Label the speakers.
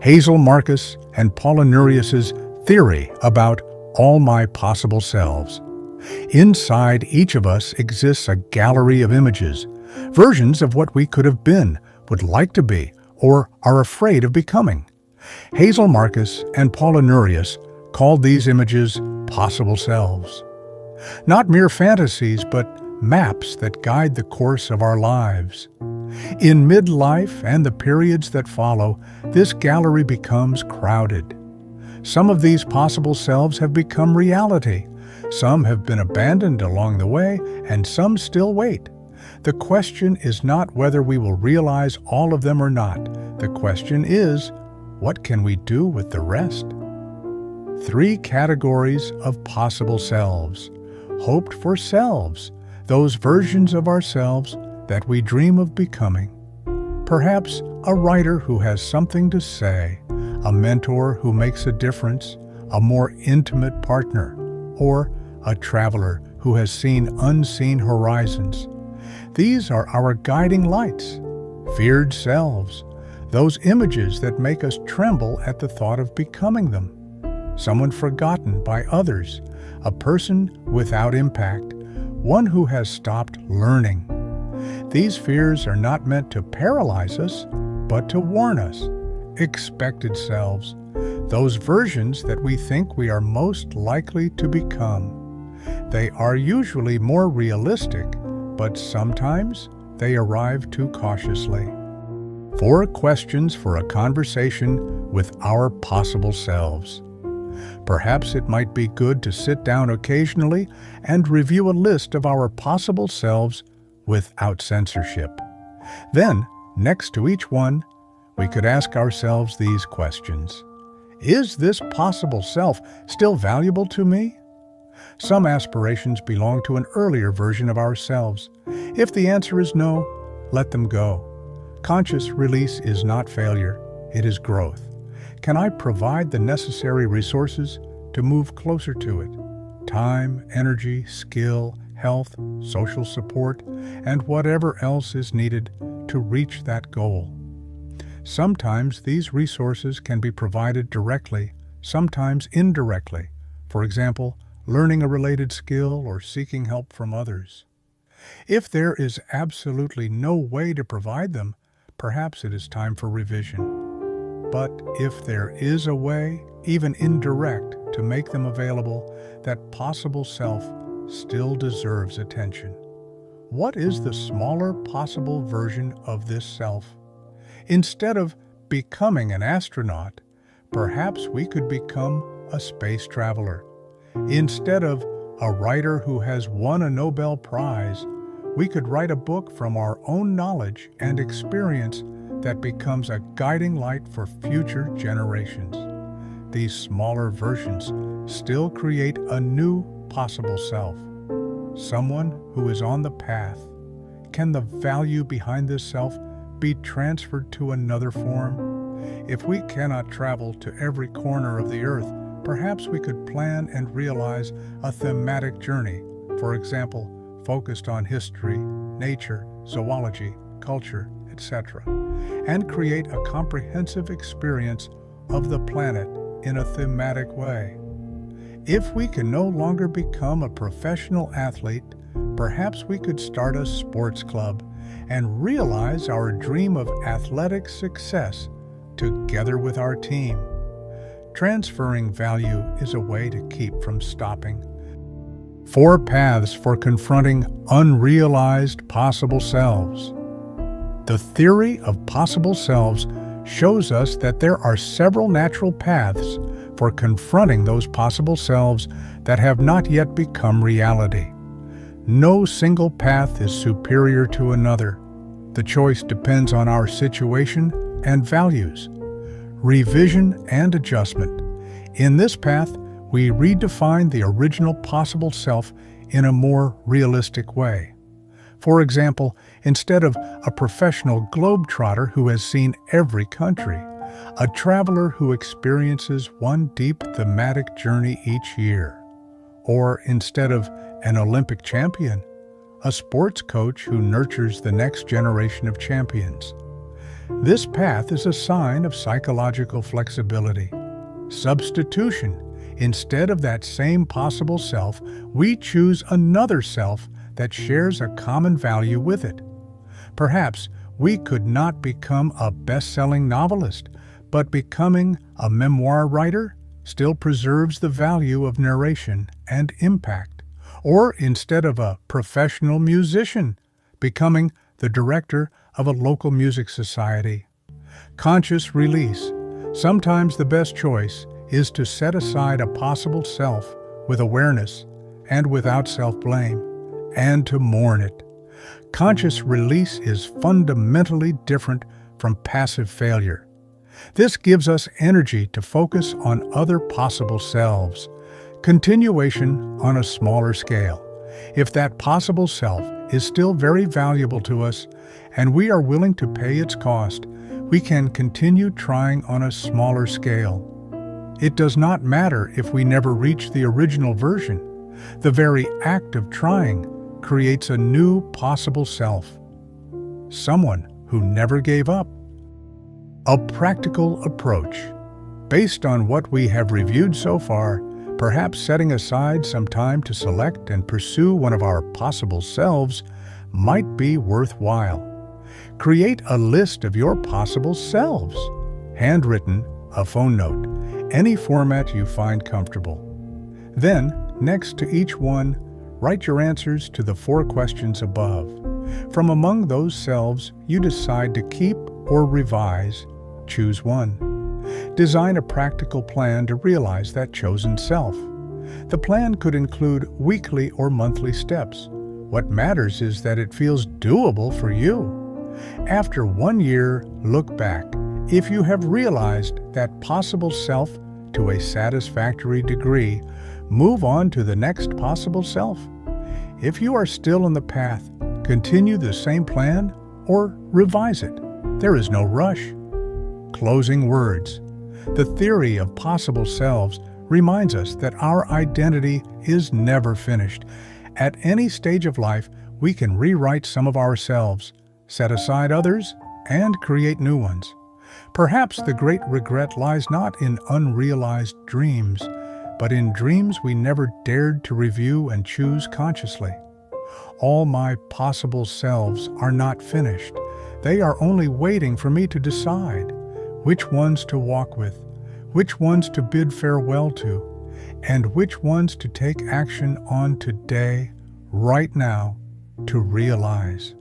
Speaker 1: Hazel Markus and Paula Nurius's theory about all my possible selves. Inside each of us exists a gallery of images, versions of what we could have been, would like to be, or are afraid of becoming. Hazel Markus and Paula Nurius called these images possible selves. Not mere fantasies, but maps that guide the course of our lives. In midlife and the periods that follow, this gallery becomes crowded. Some of these possible selves have become reality. Some have been abandoned along the way, and some still wait. The question is not whether we will realize all of them or not. The question is, what can we do with the rest? 3 categories of possible selves. Hoped for selves, those versions of ourselves that we dream of becoming. Perhaps a writer who has something to say, a mentor who makes a difference, a more intimate partner, or a traveler who has seen unseen horizons. These are our guiding lights. Feared selves, those images that make us tremble at the thought of becoming them. Someone forgotten by others, a person without impact, one who has stopped learning. These fears are not meant to paralyze us, but to warn us. Expected selves, those versions that we think we are most likely to become. They are usually more realistic, but sometimes they arrive too cautiously. 4 questions for a conversation with our possible selves. Perhaps it might be good to sit down occasionally and review a list of our possible selves without censorship. Then, next to each one, we could ask ourselves these questions. Is this possible self still valuable to me? Some aspirations belong to an earlier version of ourselves. If the answer is no, let them go. Conscious release is not failure, it is growth. Can I provide the necessary resources to move closer to it? Time, energy, skill, health, social support, and whatever else is needed to reach that goal. Sometimes these resources can be provided directly, sometimes indirectly. For example, learning a related skill or seeking help from others. If there is absolutely no way to provide them, perhaps it is time for revision. But if there is a way, even indirect, to make them available, that possible self still deserves attention. What is the smaller possible version of this self? Instead of becoming an astronaut, perhaps we could become a space traveler. Instead of a writer who has won a Nobel Prize, we could write a book from our own knowledge and experience that becomes a guiding light for future generations. These smaller versions still create a new possible self, someone who is on the path. Can the value behind this self be transferred to another form? If we cannot travel to every corner of the earth, perhaps we could plan and realize a thematic journey, for example, focused on history, nature, zoology, culture, etc., and create a comprehensive experience of the planet in a thematic way. If we can no longer become a professional athlete, perhaps we could start a sports club and realize our dream of athletic success together with our team. Transferring value is a way to keep from stopping. 4 paths for confronting unrealized possible selves. The theory of possible selves shows us that there are several natural paths for confronting those possible selves that have not yet become reality. No single path is superior to another. The choice depends on our situation and values. Revision and adjustment. In this path, we redefine the original possible self in a more realistic way. For example, instead of a professional globetrotter who has seen every country, a traveler who experiences one deep thematic journey each year. Or instead of an Olympic champion, a sports coach who nurtures the next generation of champions. This path is a sign of psychological flexibility. Substitution. Instead of that same possible self, we choose another self that shares a common value with it. Perhaps we could not become a best-selling novelist, but becoming a memoir writer still preserves the value of narration and impact. Or instead of a professional musician, becoming the director of a local music society. Conscious release. Sometimes the best choice is to set aside a possible self with awareness and without self-blame, and to mourn it. Conscious release is fundamentally different from passive failure. This gives us energy to focus on other possible selves. Continuation on a smaller scale. If that possible self is still very valuable to us and we are willing to pay its cost, we can continue trying on a smaller scale. It does not matter if we never reach the original version. The very act of trying creates a new possible self. Someone who never gave up. A practical approach. Based on what we have reviewed so far, perhaps setting aside some time to select and pursue one of our possible selves might be worthwhile. Create a list of your possible selves. Handwritten, a phone note, any format you find comfortable. Then, next to each one, write your answers to the 4 questions above. From among those selves you decide to keep or revise, choose one. Design a practical plan to realize that chosen self. The plan could include weekly or monthly steps. What matters is that it feels doable for you. After 1 year, look back. If you have realized that possible self to a satisfactory degree, move on to the next possible self. If you are still on the path, continue the same plan or revise it. There is no rush. Closing words. The theory of possible selves reminds us that our identity is never finished. At any stage of life, we can rewrite some of ourselves, set aside others, and create new ones. Perhaps the great regret lies not in unrealized dreams, but in dreams we never dared to review and choose consciously. All my possible selves are not finished. They are only waiting for me to decide which ones to walk with, which ones to bid farewell to, and which ones to take action on today, right now, to realize.